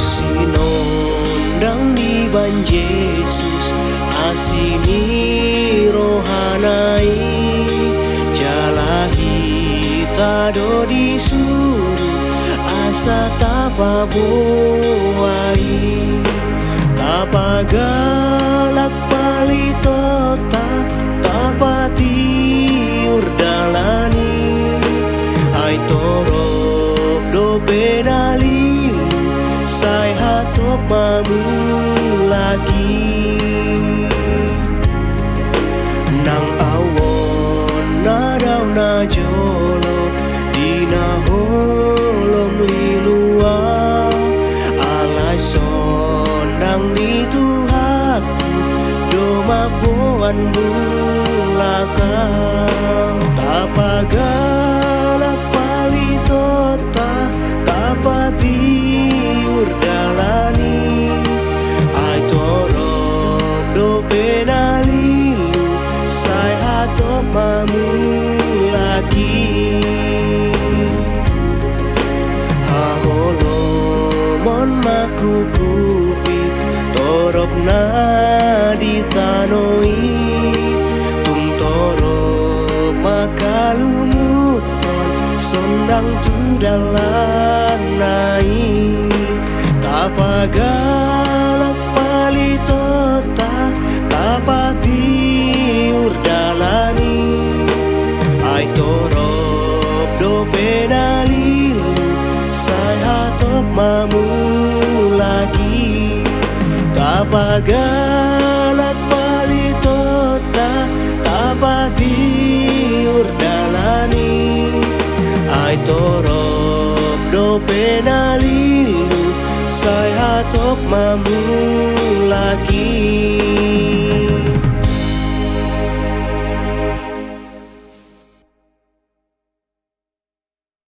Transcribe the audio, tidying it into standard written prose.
Sinondang di ban Yesus asini rohanai jalahi tado disuruh asa tapa buai tapa galak palitota tapa tiur dalani ai torok do benalilu sai hatop mamu lagi nang awon nadau na jolo dina holom lilua alai son nang dituhaku do mabuan bulakang tapa galak palitota tapa tiur dalani ai torok do penalilu sai hatop mamu lagi haholo mon maku kupi torok na ditanoi tung torok makalumuton sondang tu dalan nai tapa galak palitota tapa tiur dalani ai torok do penalilu sai hatop mamu lagi tapa galak palitota tapa tiur dalani ai torok do penalilu sai hatop mamu lagi